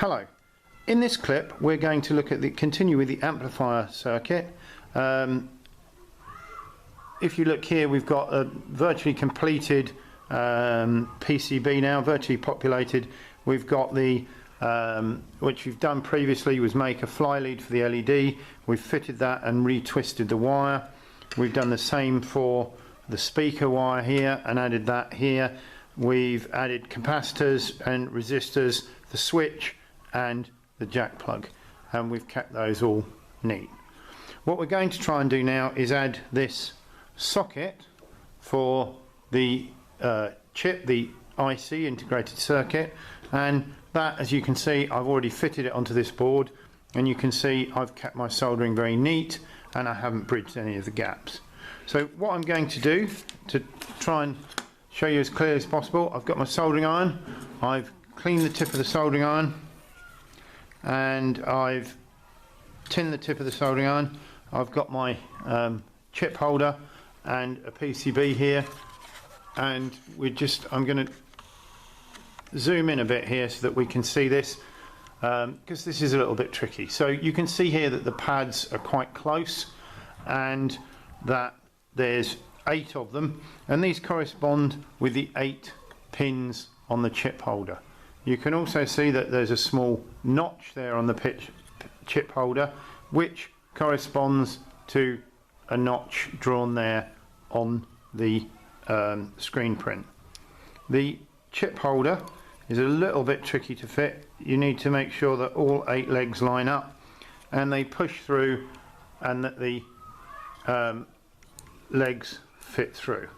Hello. In this clip we're going to look at continue with the amplifier circuit. If you look here, we've got a virtually completed PCB now, virtually populated. We've got the which we've done previously was make a fly lead for the LED. We've fitted that and retwisted the wire. We've done the same for the speaker wire here and added that here. We've added capacitors and resistors, the switch and the jack plug, and we've kept those all neat. What we're going to try and do now is add this socket for the chip, the IC, integrated circuit, and that, as you can see, I've already fitted it onto this board, and you can see I've kept my soldering very neat and I haven't bridged any of the gaps. So what I'm going to do to try and show you as clearly as possible, I've got my soldering iron, I've cleaned the tip of the soldering iron, and I've tinned the tip of the soldering iron. I've got my chip holder and a PCB here, and I'm going to zoom in a bit here so that we can see this, because this is a little bit tricky. So you can see here that the pads are quite close and that there's 8 of them, and these correspond with the 8 pins on the chip holder. You can also see that there's a small notch there on the chip holder, which corresponds to a notch drawn there on the screen print. The chip holder is a little bit tricky to fit. You need to make sure that all 8 legs line up and they push through, and that the legs fit through.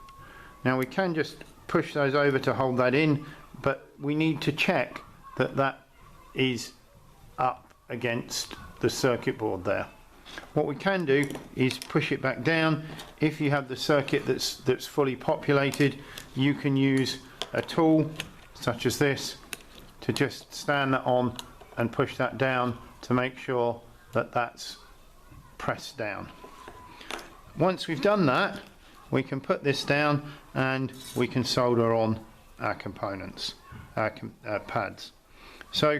Now we can just push those over to hold that in, but we need to check that that is up against the circuit board there. What we can do is push it back down. If you have the circuit that's fully populated, you can use a tool such as this to just stand that on and push that down to make sure that that's pressed down. Once we've done that, we can put this down and we can solder on our components, our pads. So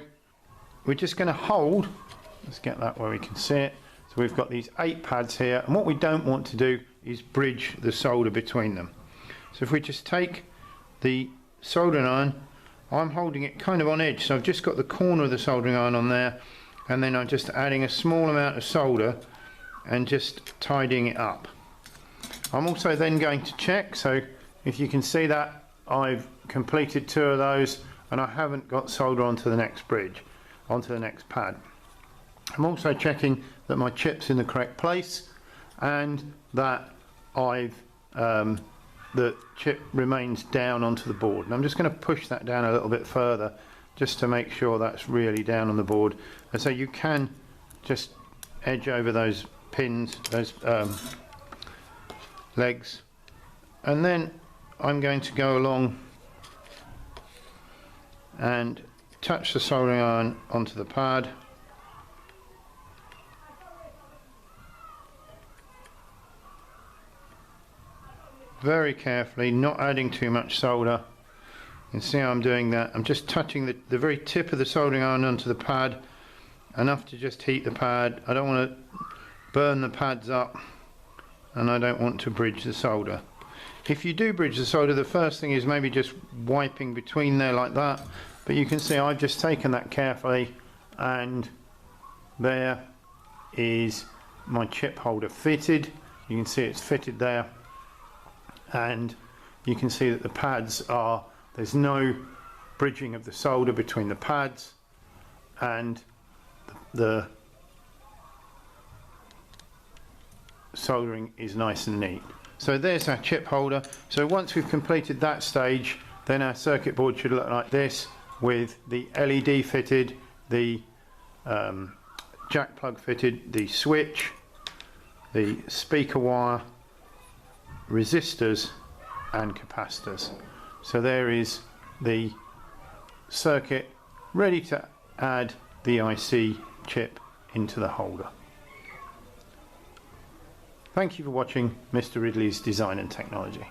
we're just going to hold, let's get that where we can see it. So we've got these 8 pads here, and what we don't want to do is bridge the solder between them. So if we just take the soldering iron, I'm holding it kind of on edge, so I've just got the corner of the soldering iron on there, and then I'm just adding a small amount of solder and just tidying it up. I'm also then going to check, so if you can see that I've completed 2 of those and I haven't got solder onto the next bridge, onto the next pad. I'm also checking that my chip's in the correct place and that the chip remains down onto the board. And I'm just going to push that down a little bit further just to make sure that's really down on the board. And so you can just edge over those pins, those legs, and then I'm going to go along and touch the soldering iron onto the pad, very carefully, not adding too much solder. You can see how I'm doing that. I'm just touching the very tip of the soldering iron onto the pad, enough to just heat the pad. I don't want to burn the pads up, and I don't want to bridge the solder. If you do bridge the solder, the first thing is maybe just wiping between there like that, but you can see I've just taken that carefully, and there is my chip holder fitted. You can see it's fitted there, and you can see that the pads are, there's no bridging of the solder between the pads, and the soldering is nice and neat. So there's our chip holder. So once we've completed that stage, then our circuit board should look like this, with the LED fitted, the jack plug fitted, the switch, the speaker wire, resistors and capacitors. So there is the circuit ready to add the IC chip into the holder. Thank you for watching Mr. Ridley's Design and Technology.